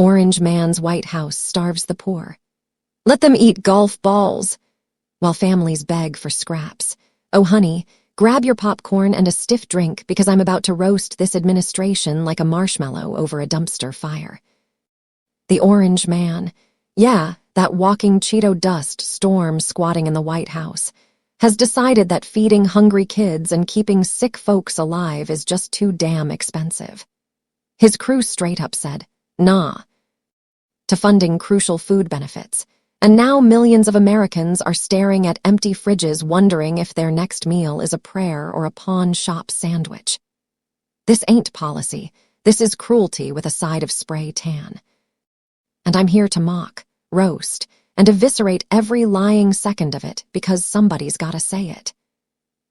Orange man's White House starves the poor. Let them eat golf balls, while families beg for scraps. Oh, honey, grab your popcorn and a stiff drink because I'm about to roast this administration like a marshmallow over a dumpster fire. The Orange Man, yeah, that walking Cheeto dust storm squatting in the White House, has decided that feeding hungry kids and keeping sick folks alive is just too damn expensive. His crew straight up said, nah, to funding crucial food benefits. And now millions of Americans are staring at empty fridges wondering if their next meal is a prayer or a pawn shop sandwich. This ain't policy. This is cruelty with a side of spray tan. And I'm here to mock, roast, and eviscerate every lying second of it because somebody's gotta say it.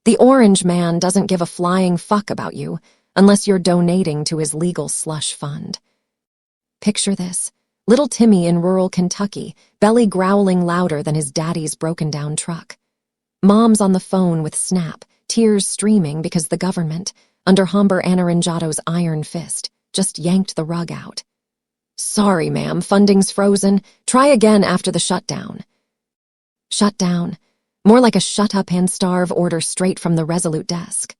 The Orange Man doesn't give a flying fuck about you unless you're donating to his legal slush fund. Picture this. Little Timmy in rural Kentucky, belly growling louder than his daddy's broken-down truck. Mom's on the phone with Snap, tears streaming because the government, under Humber Anaranjato's iron fist, just yanked the rug out. Sorry, ma'am, funding's frozen. Try again after the shutdown. Shutdown. More like a shut up and starve order straight from the Resolute desk.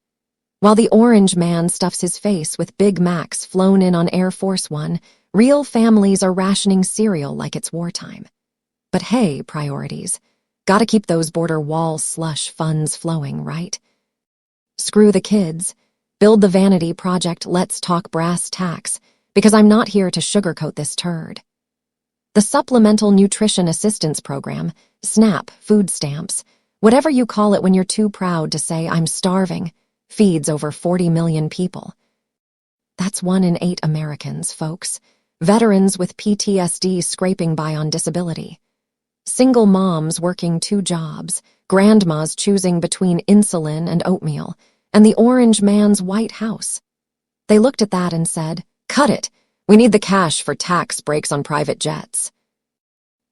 While the Orange Man stuffs his face with Big Macs flown in on Air Force One, real families are rationing cereal like it's wartime. But hey, priorities. Gotta keep those border wall slush funds flowing, right? Screw the kids. Build the vanity project Let's Talk Brass Tacks, because I'm not here to sugarcoat this turd. The Supplemental Nutrition Assistance Program, SNAP, food stamps, whatever you call it when you're too proud to say I'm starving, feeds over 40 million people. That's 1 in 8 Americans, folks. Veterans with PTSD scraping by on disability. Single moms working 2 jobs, grandmas choosing between insulin and oatmeal, and the Orange Man's White House. They looked at that and said, cut it. We need the cash for tax breaks on private jets.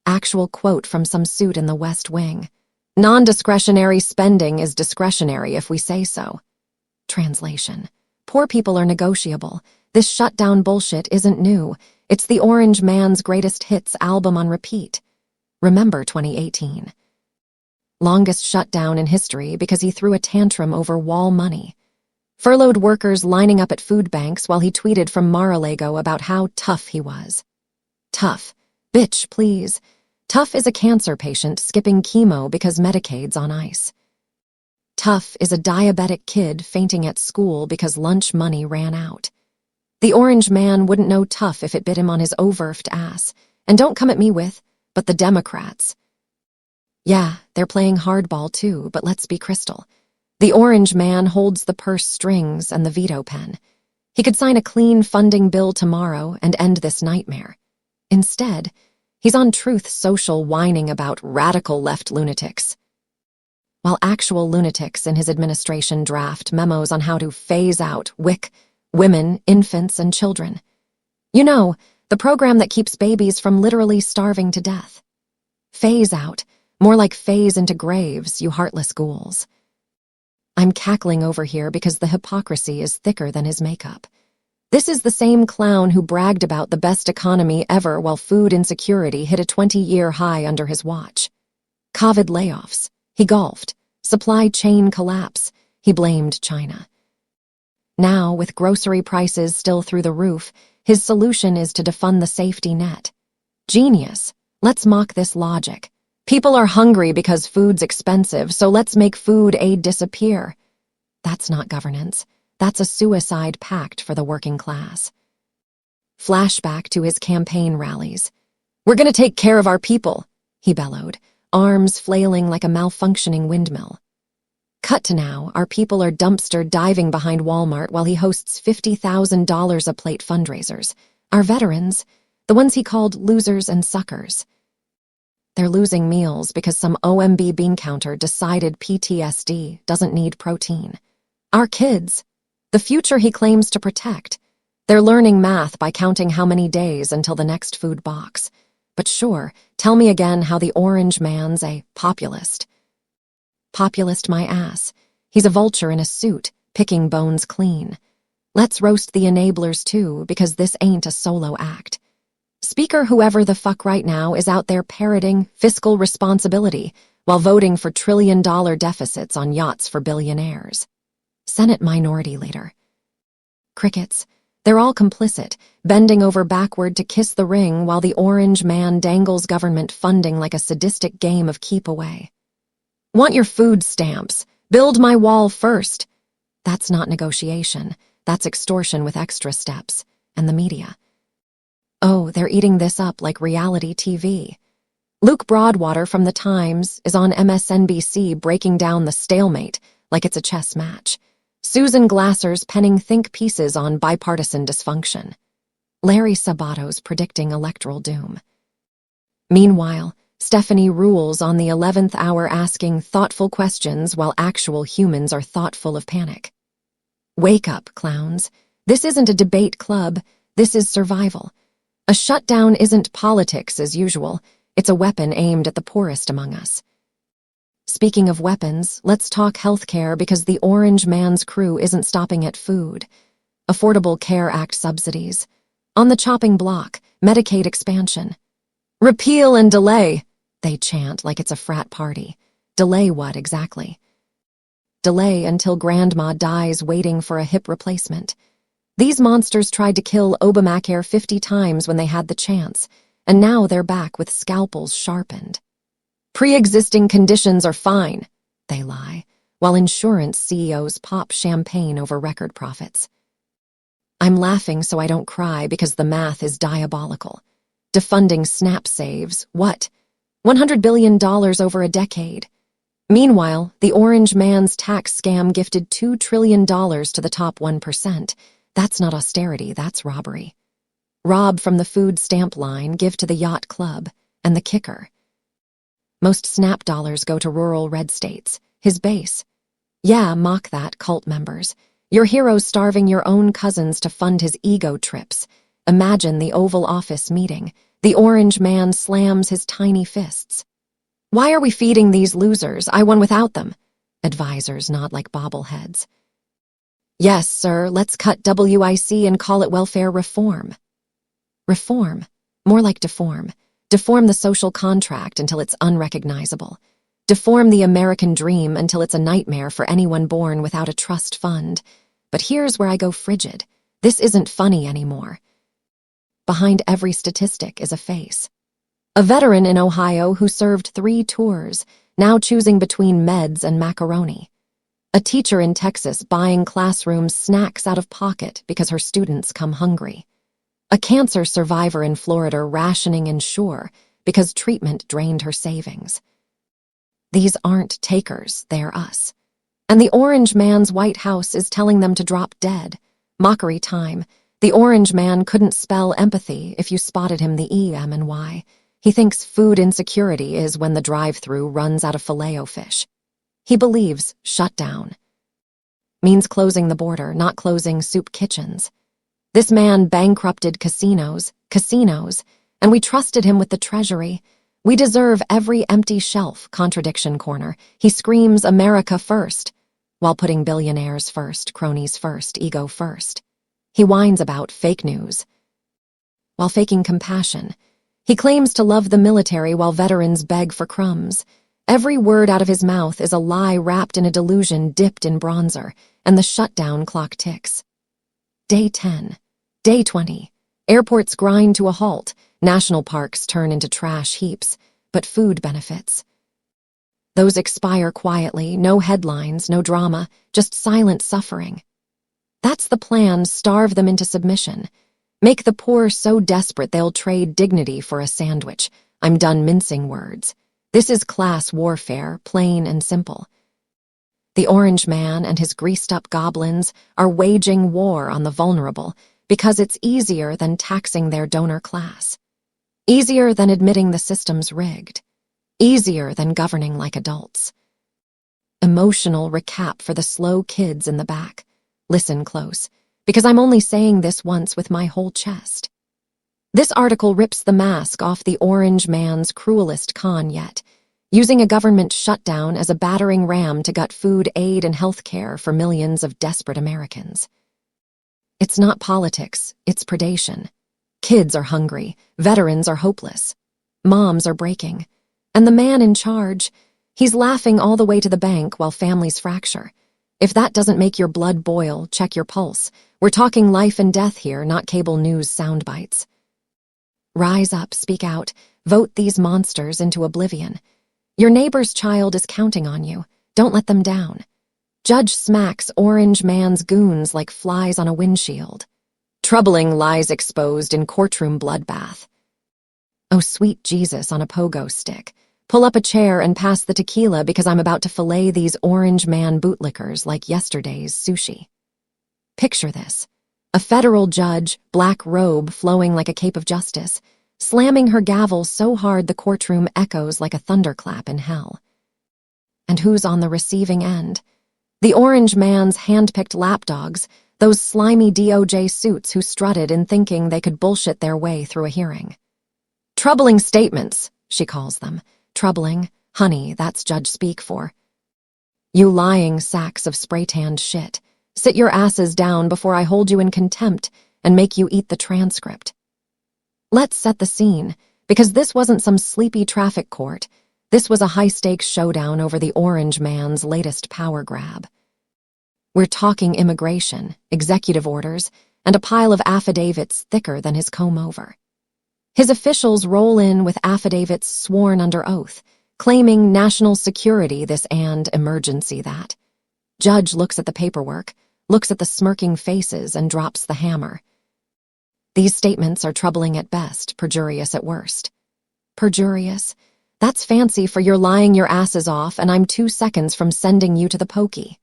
Actual quote from some suit in the West Wing. Non-discretionary spending is discretionary if we say so. Translation. Poor people are negotiable. This shutdown bullshit isn't new. It's the Orange Man's greatest hits album on repeat. Remember 2018. Longest shutdown in history because he threw a tantrum over wall money. Furloughed workers lining up at food banks while he tweeted from Mar-a-Lago about how tough he was. Tough. Bitch, please. Tough is a cancer patient skipping chemo because Medicaid's on ice. Tough is a diabetic kid fainting at school because lunch money ran out. The Orange Man wouldn't know tough if it bit him on his overfed ass. And don't come at me with, but the Democrats. Yeah, they're playing hardball too, but let's be crystal. The Orange Man holds the purse strings and the veto pen. He could sign a clean funding bill tomorrow and end this nightmare. Instead, he's on Truth Social whining about radical left lunatics, while actual lunatics in his administration draft memos on how to phase out WIC, women, infants, and children. You know, the program that keeps babies from literally starving to death. Phase out, more like phase into graves, you heartless ghouls. I'm cackling over here because the hypocrisy is thicker than his makeup. This is the same clown who bragged about the best economy ever while food insecurity hit a 20-year high under his watch. COVID layoffs. He golfed. Supply chain collapse. He blamed China. Now, with grocery prices still through the roof, his solution is to defund the safety net. Genius. Let's mock this logic. People are hungry because food's expensive, so let's make food aid disappear. That's not governance. That's a suicide pact for the working class. Flashback to his campaign rallies. We're gonna take care of our people, he bellowed, arms flailing like a malfunctioning windmill. Cut to now, our people are dumpster diving behind Walmart while he hosts $50,000 a plate fundraisers. Our veterans, the ones he called losers and suckers. They're losing meals because some OMB bean counter decided PTSD doesn't need protein. Our kids, the future he claims to protect, they're learning math by counting how many days until the next food box. But sure, tell me again how the Orange Man's a populist. Populist my ass. He's a vulture in a suit, picking bones clean. Let's roast the enablers too, because this ain't a solo act. Speaker whoever the fuck right now is out there parroting fiscal responsibility while voting for trillion-dollar deficits on yachts for billionaires. Senate Minority Leader. Crickets. They're all complicit, bending over backward to kiss the ring while the orange man dangles government funding like a sadistic game of keep away. Want your food stamps? Build my wall first. That's not negotiation. That's extortion with extra steps. And the media. Oh, they're eating this up like reality TV. Luke Broadwater from The Times is on MSNBC breaking down the stalemate like it's a chess match. Susan Glasser's penning think pieces on bipartisan dysfunction. Larry Sabato's predicting electoral doom. Meanwhile, Stephanie rules on the 11th hour asking thoughtful questions while actual humans are thoughtful of panic. Wake up, clowns. This isn't a debate club. This is survival. A shutdown isn't politics as usual. It's a weapon aimed at the poorest among us. Speaking of weapons, let's talk healthcare because the orange man's crew isn't stopping at food. Affordable Care Act subsidies. On the chopping block, Medicaid expansion. Repeal and delay, they chant like it's a frat party. Delay what exactly? Delay until grandma dies waiting for a hip replacement. These monsters tried to kill Obamacare 50 times when they had the chance, and now they're back with scalpels sharpened. Pre-existing conditions are fine, they lie, while insurance CEOs pop champagne over record profits. I'm laughing so I don't cry because the math is diabolical. Defunding SNAP saves, what? $100 billion over a decade. Meanwhile, the orange man's tax scam gifted $2 trillion to the top 1%. That's not austerity, that's robbery. Rob from the food stamp line, give to the yacht club, and the kicker. Most SNAP dollars go to rural red states, his base. Yeah, mock that, cult members. Your hero's starving your own cousins to fund his ego trips. Imagine the Oval Office meeting. The orange man slams his tiny fists. Why are we feeding these losers? I won without them. Advisors nod like bobbleheads. Yes, sir, let's cut WIC and call it welfare reform. Reform. More like deform. Deform the social contract until it's unrecognizable. Deform the American dream until it's a nightmare for anyone born without a trust fund. But here's where I go frigid. This isn't funny anymore. Behind every statistic is a face. A veteran in Ohio who served 3 tours, now choosing between meds and macaroni. A teacher in Texas buying classrooms snacks out of pocket because her students come hungry. A cancer survivor in Florida rationing Ensure because treatment drained her savings. These aren't takers, they're us. And the orange man's White House is telling them to drop dead. Mockery time. The orange man couldn't spell empathy if you spotted him the E-M and Y. He thinks food insecurity is when the drive-thru runs out of Filet-O-Fish. He believes shutdown means closing the border, not closing soup kitchens. This man bankrupted casinos, and we trusted him with the treasury. We deserve every empty shelf, contradiction corner. He screams America first, while putting billionaires first, cronies first, ego first. He whines about fake news, while faking compassion. He claims to love the military while veterans beg for crumbs. Every word out of his mouth is a lie wrapped in a delusion dipped in bronzer, and the shutdown clock ticks. Day 10. Day 20. Airports grind to a halt. National parks turn into trash heaps, but food benefits. Those expire quietly, no headlines, no drama, just silent suffering. That's the plan, starve them into submission. Make the poor so desperate they'll trade dignity for a sandwich. I'm done mincing words. This is class warfare, plain and simple. The orange man and his greased-up goblins are waging war on the vulnerable because it's easier than taxing their donor class. Easier than admitting the system's rigged. Easier than governing like adults. Emotional recap for the slow kids in the back. Listen close, because I'm only saying this once with my whole chest. This article rips the mask off the orange man's cruelest con yet, using a government shutdown as a battering ram to gut food aid and health care for millions of desperate Americans. It's not politics, it's predation. Kids are hungry. Veterans are hopeless. Moms are breaking. And the man in charge, he's laughing all the way to the bank while families fracture. If that doesn't make your blood boil, check your pulse. We're talking life and death here, not cable news sound bites. Rise up, speak out, vote these monsters into oblivion. Your neighbor's child is counting on you. Don't let them down. Judge smacks orange man's goons like flies on a windshield. Troubling lies exposed in courtroom bloodbath. Oh, sweet Jesus on a pogo stick. Pull up a chair and pass the tequila because I'm about to fillet these orange man bootlickers like yesterday's sushi. Picture this. A federal judge, black robe flowing like a cape of justice, slamming her gavel so hard the courtroom echoes like a thunderclap in hell. And who's on the receiving end? The orange man's hand-picked lapdogs, those slimy DOJ suits who strutted in thinking they could bullshit their way through a hearing. Troubling statements, she calls them. Troubling, honey, that's judge speak for. You lying sacks of spray-tanned shit. Sit your asses down before I hold you in contempt and make you eat the transcript. Let's set the scene, because this wasn't some sleepy traffic court. This was a high-stakes showdown over the orange man's latest power grab. We're talking immigration, executive orders, and a pile of affidavits thicker than his comb-over. His officials roll in with affidavits sworn under oath, claiming national security this and emergency that. Judge looks at the paperwork, looks at the smirking faces, and drops the hammer. These statements are troubling at best, perjurious at worst. Perjurious? That's fancy for you're lying your asses off and I'm 2 seconds from sending you to the pokey.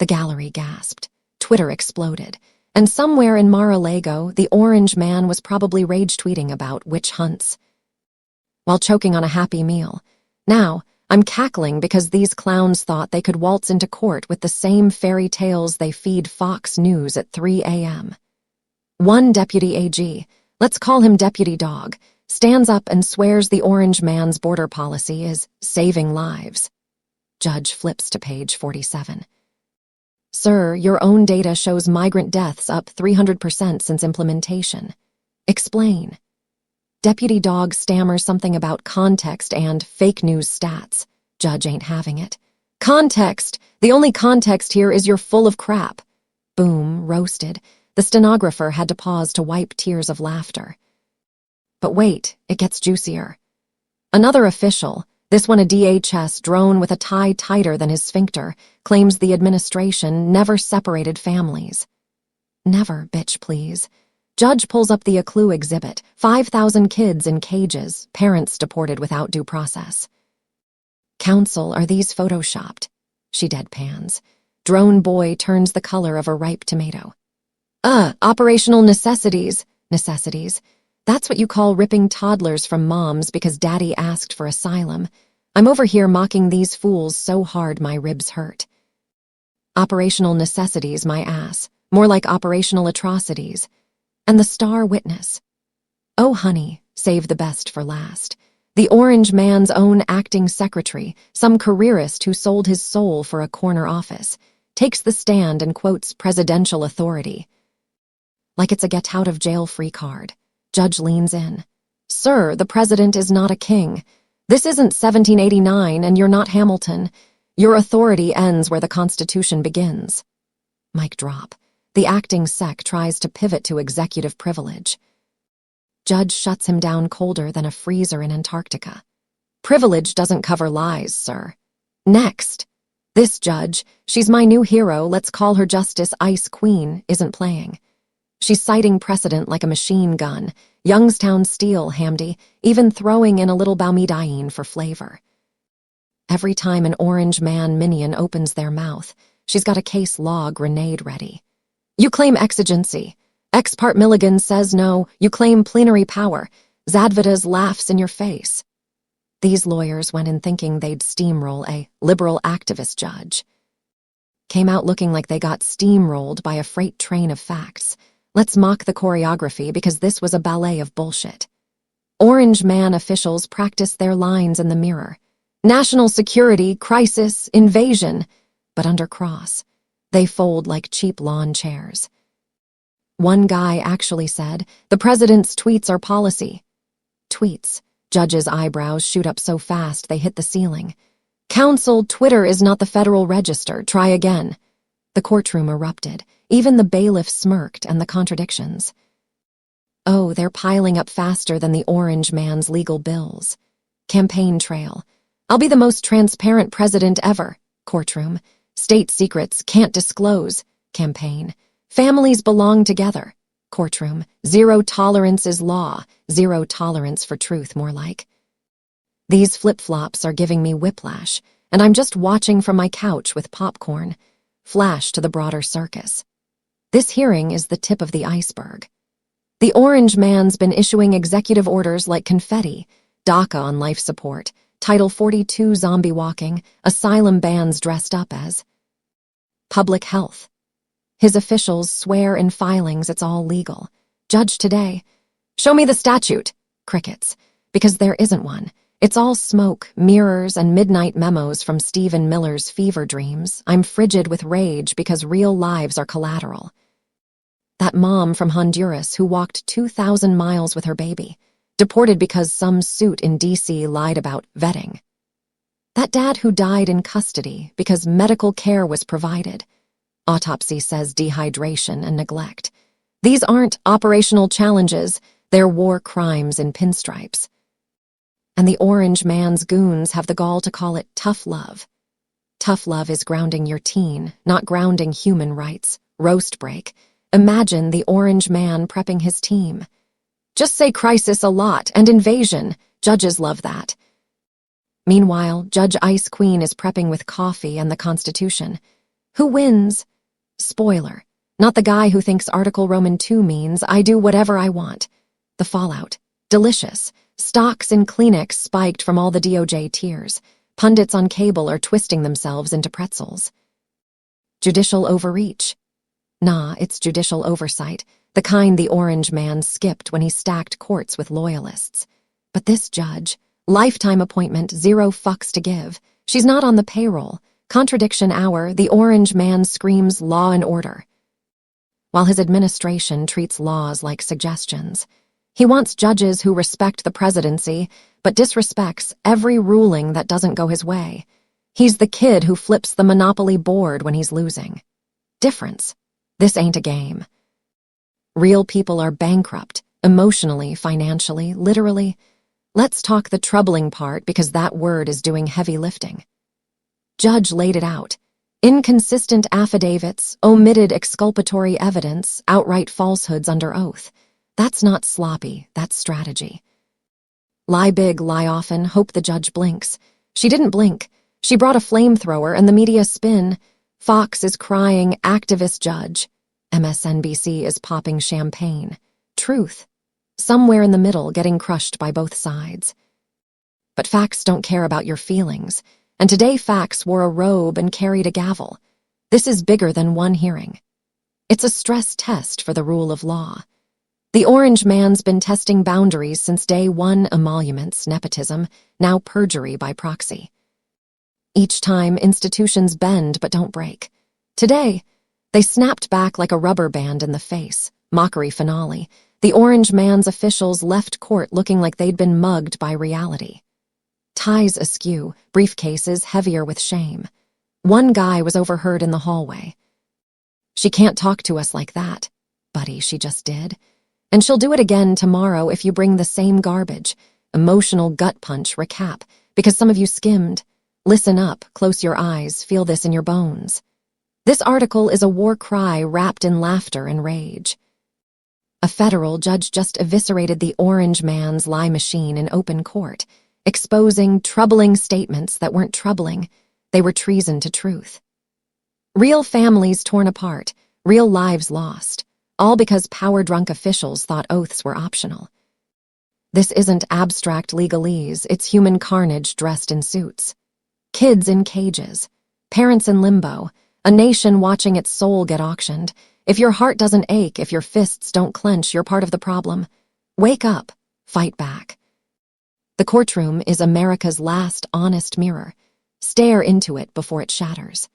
The gallery gasped. Twitter exploded. And somewhere in Mar-a-Lago, the orange man was probably rage-tweeting about witch hunts. While choking on a happy meal. Now, I'm cackling because these clowns thought they could waltz into court with the same fairy tales they feed Fox News at 3 a.m. One deputy AG, let's call him Deputy Dog, stands up and swears the orange man's border policy is saving lives. Judge flips to page 47. Sir, your own data shows migrant deaths up 300% since implementation. Explain. Deputy Dog stammers something about context and fake news stats. Judge ain't having it. Context! The only context here is you're full of crap. Boom, roasted. The stenographer had to pause to wipe tears of laughter. But wait, it gets juicier. Another official, this one a DHS drone with a tie tighter than his sphincter, claims the administration never separated families. Never, bitch, please. Judge pulls up the Clue exhibit, 5,000 kids in cages, parents deported without due process. Counsel, are these photoshopped? She deadpans. Drone boy turns the color of a ripe tomato. Operational necessities. Necessities. That's what you call ripping toddlers from moms because daddy asked for asylum. I'm over here mocking these fools so hard my ribs hurt. Operational necessities, my ass. More like operational atrocities. And the star witness. Oh, honey, save the best for last. The orange man's own acting secretary, some careerist who sold his soul for a corner office, takes the stand and quotes presidential authority. Like it's a get-out-of-jail-free card. Judge leans in. Sir, the president is not a king. This isn't 1789 and you're not Hamilton. Your authority ends where the Constitution begins. Mic drop. The acting sec tries to pivot to executive privilege. Judge shuts him down colder than a freezer in Antarctica. Privilege doesn't cover lies, sir. Next. This judge, she's my new hero, let's call her Justice Ice Queen, isn't playing. She's citing precedent like a machine gun, Youngstown steel, Hamdi, even throwing in a little Balmidine for flavor. Every time an orange man minion opens their mouth, she's got a case law grenade ready. You claim exigency. Ex parte Milligan says no, you claim plenary power. Zadvidas laughs in your face. These lawyers went in thinking they'd steamroll a liberal activist judge. Came out looking like they got steamrolled by a freight train of facts. Let's mock the choreography because this was a ballet of bullshit. Orange man officials practice their lines in the mirror. National security, crisis, invasion. But under cross, they fold like cheap lawn chairs. One guy actually said, "The president's tweets are policy." Tweets. Judge's eyebrows shoot up so fast they hit the ceiling. "Counsel, Twitter is not the Federal Register. Try again." The courtroom erupted. Even the bailiff smirked, and the contradictions. Oh, they're piling up faster than the orange man's legal bills. Campaign trail. "I'll be the most transparent president ever." Courtroom. "State secrets can't disclose." Campaign. "Families belong together." Courtroom. "Zero tolerance is law. Zero tolerance for truth, more like." These flip-flops are giving me whiplash, and I'm just watching from my couch with popcorn. Flash to the broader circus. This hearing is the tip of the iceberg. The orange man's been issuing executive orders like confetti: DACA on life support, Title 42 zombie walking, asylum bans dressed up as public health. His officials swear in filings it's all legal. Judge today. "Show me the statute." Crickets. Because there isn't one. It's all smoke, mirrors, and midnight memos from Stephen Miller's fever dreams. I'm frigid with rage because real lives are collateral. That mom from Honduras who walked 2,000 miles with her baby, deported because some suit in D.C. lied about vetting. That dad who died in custody because medical care was provided. Autopsy says dehydration and neglect. These aren't operational challenges, they're war crimes in pinstripes. And the orange man's goons have the gall to call it tough love. Tough love is grounding your teen, not grounding human rights. Roast break. Imagine the orange man prepping his team. Just say crisis a lot and invasion. Judges love that. Meanwhile, Judge Ice Queen is prepping with coffee and the Constitution. Who wins? Spoiler. Not the guy who thinks Article Roman 2 means I do whatever I want. The fallout. Delicious. Stocks in Kleenex spiked from all the DOJ tears. Pundits on cable are twisting themselves into pretzels. Judicial overreach. Nah, it's judicial oversight, the kind the orange man skipped when he stacked courts with loyalists. But this judge, lifetime appointment, 0 fucks to give. She's not on the payroll. Contradiction hour, the orange man screams law and order. While his administration treats laws like suggestions. He wants judges who respect the presidency, but disrespects every ruling that doesn't go his way. He's the kid who flips the Monopoly board when he's losing. Difference. This ain't a game. Real people are bankrupt, emotionally, financially, literally. Let's talk the troubling part because that word is doing heavy lifting. Judge laid it out. Inconsistent affidavits, omitted exculpatory evidence, outright falsehoods under oath. That's not sloppy, that's strategy. Lie big, lie often, hope the judge blinks. She didn't blink. She brought a flamethrower and the media spin. Fox is crying, activist judge. MSNBC is popping champagne. Truth. Somewhere in the middle, getting crushed by both sides. But facts don't care about your feelings. And today facts wore a robe and carried a gavel. This is bigger than one hearing. It's a stress test for the rule of law. The orange man's been testing boundaries since day one: emoluments, nepotism, now perjury by proxy. Each time, institutions bend but don't break. Today, they snapped back like a rubber band in the face. Mockery finale. The orange man's officials left court looking like they'd been mugged by reality. Ties askew, briefcases heavier with shame. One guy was overheard in the hallway. "She can't talk to us like that." Buddy, she just did. "And she'll do it again tomorrow if you bring the same garbage." Emotional gut punch recap, because some of you skimmed. Listen up, close your eyes, feel this in your bones. This article is a war cry wrapped in laughter and rage. A federal judge just eviscerated the orange man's lie machine in open court, exposing troubling statements that weren't troubling. They were treason to truth. Real families torn apart, real lives lost, all because power-drunk officials thought oaths were optional. This isn't abstract legalese, it's human carnage dressed in suits. Kids in cages, parents in limbo, a nation watching its soul get auctioned. If your heart doesn't ache, if your fists don't clench, you're part of the problem. Wake up, fight back. The courtroom is America's last honest mirror. Stare into it before it shatters.